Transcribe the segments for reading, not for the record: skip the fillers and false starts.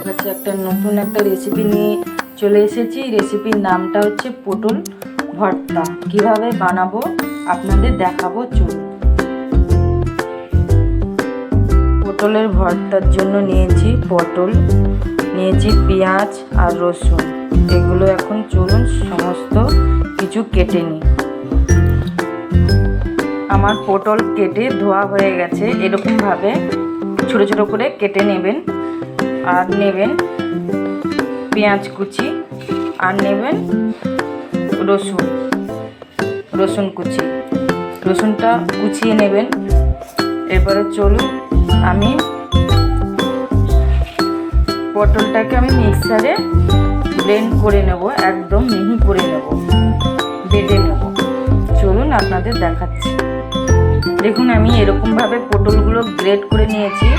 কাছে একটা নতুন একটা রেসিপি নিয়ে চলে এসেছি। রেসিপির নামটা হচ্ছে পটল ভর্তা। কিভাবে বানাবো আপনাদের দেখাবো। চলুন। পটলের ভর্তার জন্য নিয়েছি পটল, নিয়েছি পেঁয়াজ আর রসুন। এগুলো এখন চলুন সমস্ত কিছু কেটে নিই। আমার পটল কেটে ধোয়া হয়ে গেছে। এরকমভাবে ছোট ছোট করে কেটে নেবেন। আর নেবেন পেঁয়াজ কুচি, আর নেবেন রসুন কুচি। রসুনটা কুচিয়ে নেবেন। এরপরে চলুন আমি পটলটাকে মিক্সারে ব্লেন্ড করে নেব, একদম মিহি করে নেব, বেটে নেব। চলুন আপনাদের দেখাচ্ছি। দেখুন আমি এরকমভাবে পটলগুলো গ্রেট করে নিয়েছি।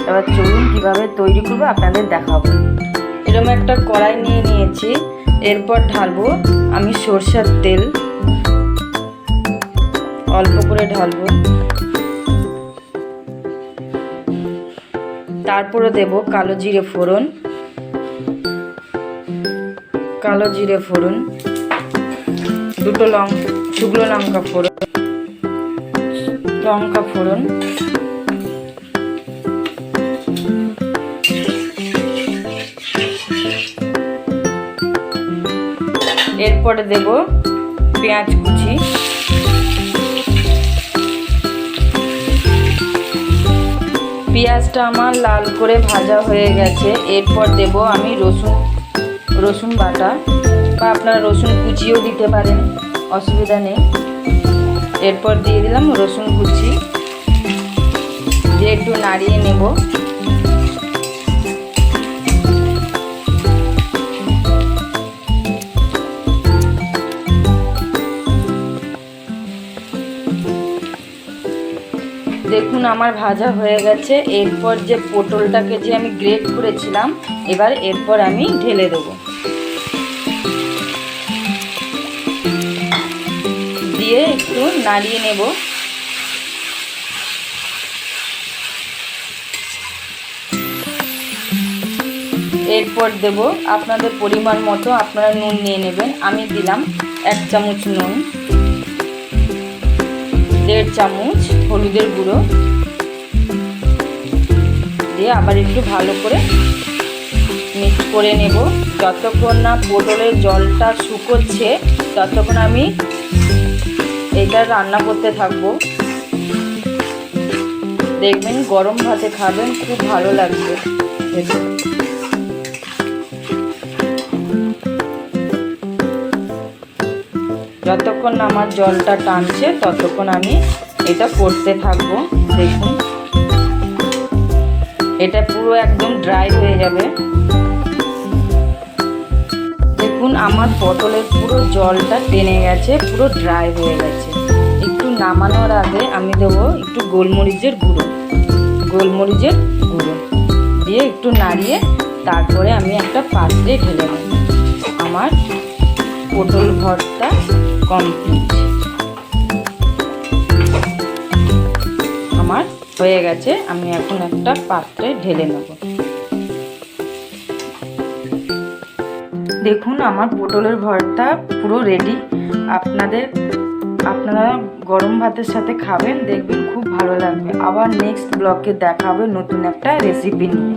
এবার চলুন কিভাবে তৈরি করবো আপনাদের দেখাবো। এরকম একটা কড়াই নিয়ে নিয়েছি। এরপর ঢালবো আমি সরষের তেল, অল্প করে ঢালবো। তারপরে দেব কালো জিরে ফোড়ন, দুটো শুকনো লঙ্কা ফোড়ন, এরপরে দেব পেঁয়াজ কুচি, পেঁয়াজটা আমার লাল করে ভাজা হয়ে গেছে। এরপর দেব আমি রসুন বাটা, বা আপনারা রসুন কুচিও দিতে পারেন, অসুবিধা নেই। এরপর দিয়ে দিলাম রসুন কুচি, দিয়ে একটু নাড়িয়ে নেব। দেখুন আমার ভাজা হয়ে গেছে। এরপর যে পটলটাকে যে আমি গ্রেট করেছিলাম, এরপর আমি ঢেলে দেব। দিয়ে একটু নাড়িয়ে নেব। এরপর দেব আপনাদের পরিমাণ মতো, আপনারা নুন নিয়ে নেবেন। আমি দিলাম 1 চামচ নুন, 1.5 চামচ হলুদের গুঁড়ো, দিয়ে আবার একটু ভালো করে মিক্স করে নেব। যতক্ষণ না পটলের জলটা শুকোচ্ছে ততক্ষণ আমি এটা রান্না করতে থাকবো। দেখবেন গরম ভাতে খাবেন, খুব ভালো লাগবে। যতক্ষণ না আমার জলটা টানছে ততক্ষণ আমি এটা করতে থাকবো। দেখুন এটা পুরো একদম ড্রাই হয়ে যাবে। দেখুন আমার পটলের পুরো জলটা টেনে গেছে, পুরো ড্রাই হয়ে গেছে। একটু নামানোর আগে আমি দেবো একটু গোলমরিচের গুঁড়ো দিয়ে একটু নাড়িয়ে তারপরে আমি একটা পাত্রে ঢেলে নেব। আমার পটল ভর্তা কমপ্লিট। আমার হয়ে গেছে। আমি এখন একটা পাত্রে ঢেলে নেব। দেখুন আমার পটলের ভর্তা পুরো রেডি। আপনারা গরম ভাতের সাথে খাবেন, দেখবেন খুব ভালো লাগবে। আবার নেক্সট ব্লগে দেখা হবে নতুন একটা রেসিপি নিয়ে।